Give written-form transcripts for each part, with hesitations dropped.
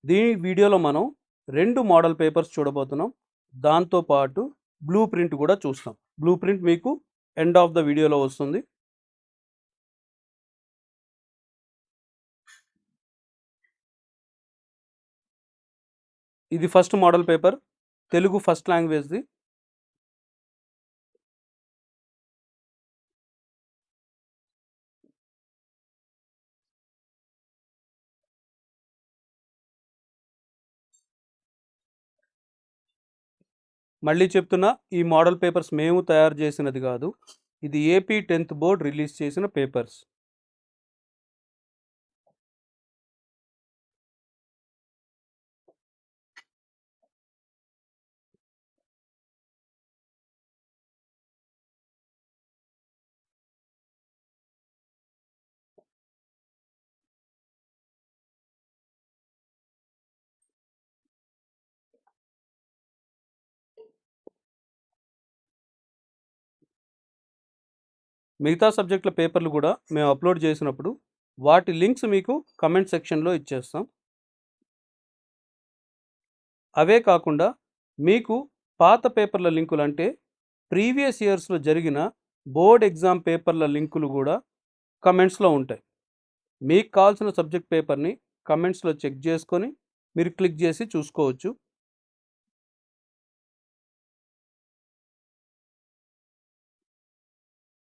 దీని వీడియోలో మనం 2 మోడల్ పేపర్స్ చూడబోతున్నాం. దాంతో పాటు బ్లూ ప్రింట్ కూడా చూస్తాం. బ్లూ ప్రింట్ మీకు ఎండ్ ఆఫ్ ద వీడియోలో వస్తుంది. ఇది first model paper, Telugu first లాంగ్వేజ్ది. మళ్ళీ చెప్తున్నా, ఈ మోడల్ పేపర్స్ మేము తయారు చేసినది కాదు. ఇది ఏపీ 10th బోర్డ్ రిలీజ్ చేసిన పేపర్స్. మిగతా సబ్జెక్టుల పేపర్లు కూడా మేము అప్లోడ్ చేసినప్పుడు వాటి లింక్స్ మీకు కమెంట్ సెక్షన్లో ఇచ్చేస్తాం. అవే కాకుండా మీకు పాత పేపర్ల లింకులు, అంటే ప్రీవియస్ ఇయర్స్లో జరిగిన బోర్డ్ ఎగ్జామ్ పేపర్ల లింకులు కూడా కమెంట్స్లో ఉంటాయి. మీకు కావాల్సిన సబ్జెక్ట్ పేపర్ని కమెంట్స్లో చెక్ చేసుకొని మీరు క్లిక్ చేసి చూసుకోవచ్చు.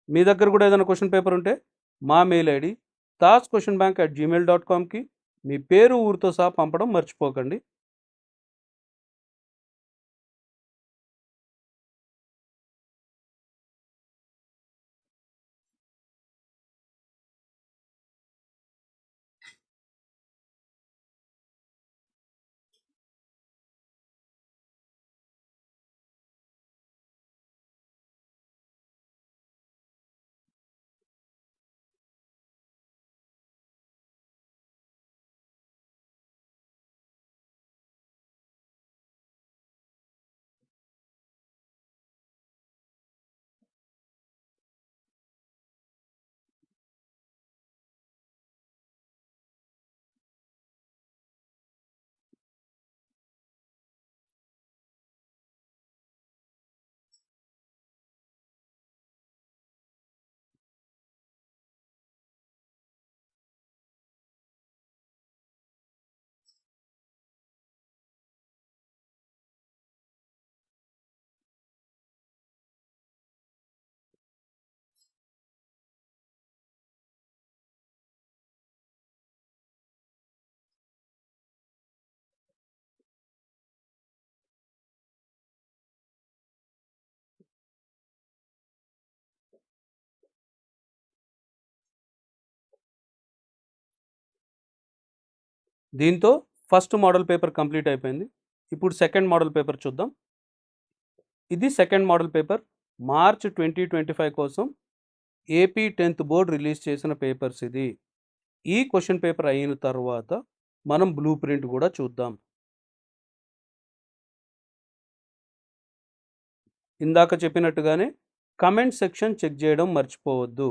మీ దగ్గర కూడా ఏదైనా క్వశ్చన్ పేపర్ ఉంటే మా మెయిల్ ఐడి tajquestionbank@gmail.comకి మీ పేరు ఊరితో సహా పంపడం మర్చిపోకండి. దీంతో ఫస్ట్ మోడల్ పేపర్ కంప్లీట్ అయిపోయింది. ఇప్పుడు సెకండ్ మోడల్ పేపర్ చూద్దాం. ఇది సెకండ్ మోడల్ పేపర్, మార్చ్ 2025 కోసం ఏపీ 10th బోర్డ్ రిలీజ్ చేసిన పేపర్స్ ఇది. ఈ క్వశ్చన్ పేపర్ అయిన తర్వాత మనం బ్లూ ప్రింట్ కూడా చూద్దాం. ఇందాక చెప్పినట్టుగానే కమెంట్ సెక్షన్ చెక్ చేయడం మర్చిపోవద్దు.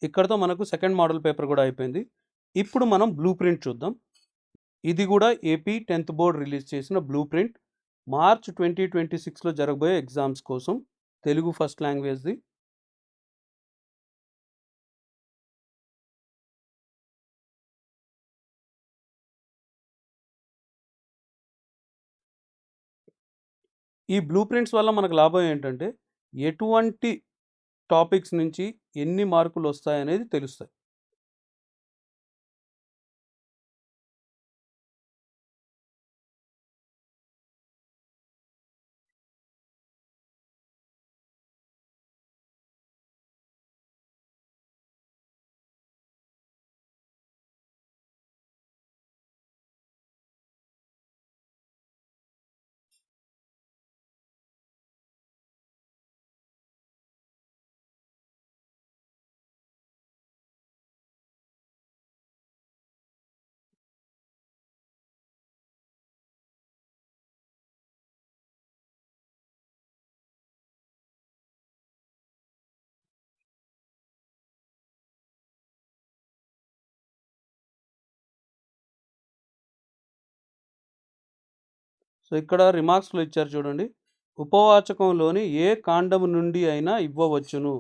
ఇక్కడతో మనకు సెకండ్ మోడల్ పేపర్ కూడా అయిపోయింది. ఇప్పుడు మనం బ్లూ ప్రింట్ చూద్దాం. ఇది కూడా ఏపీ 10th బోర్డ్ రిలీజ్ చేసిన బ్లూ ప్రింట్. మార్చ్ 2026లో జరగబోయే ఎగ్జామ్స్ కోసం తెలుగు ఫస్ట్ లాంగ్వేజ్ది. ఈ బ్లూ ప్రింట్స్ వల్ల మనకు లాభం ఏంటంటే ఎటువంటి టాపిక్స్ నుంచి ఎన్ని మార్కులు వస్తాయనేది తెలుస్తాయి. సో ఇక్కడ రిమార్క్స్లో ఇచ్చారు చూడండి. ఉపవాచకంలోని ఏ కాండము నుండి అయినా ఇవ్వవచ్చును,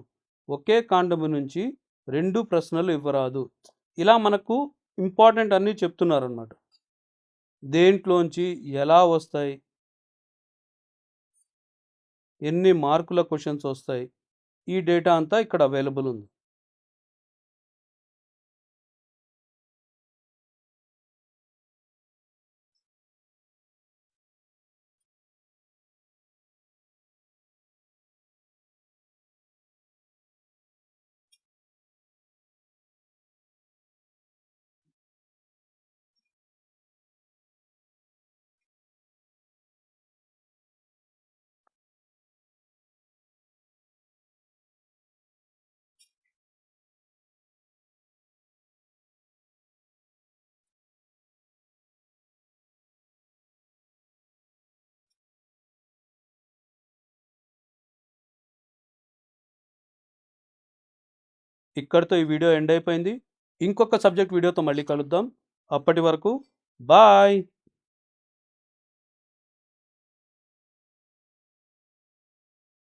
ఒకే కాండము నుంచి 2 ప్రశ్నలు ఇవ్వరాదు. ఇలా మనకు ఇంపార్టెంట్ అన్నీ చెప్తున్నారు అన్నమాట. దేంట్లోంచి ఎలా వస్తాయి, ఎన్ని మార్కుల క్వశ్చన్స్ వస్తాయి, ఈ డేటా అంతా ఇక్కడ అవైలబుల్ ఉంది. ఇక్కడితో ఈ వీడియో ఎండ్ అయిపోయింది. ఇంకొక సబ్జెక్ట్ వీడియోతో మళ్ళీ కలుద్దాం. అప్పటి వరకు బాయ్.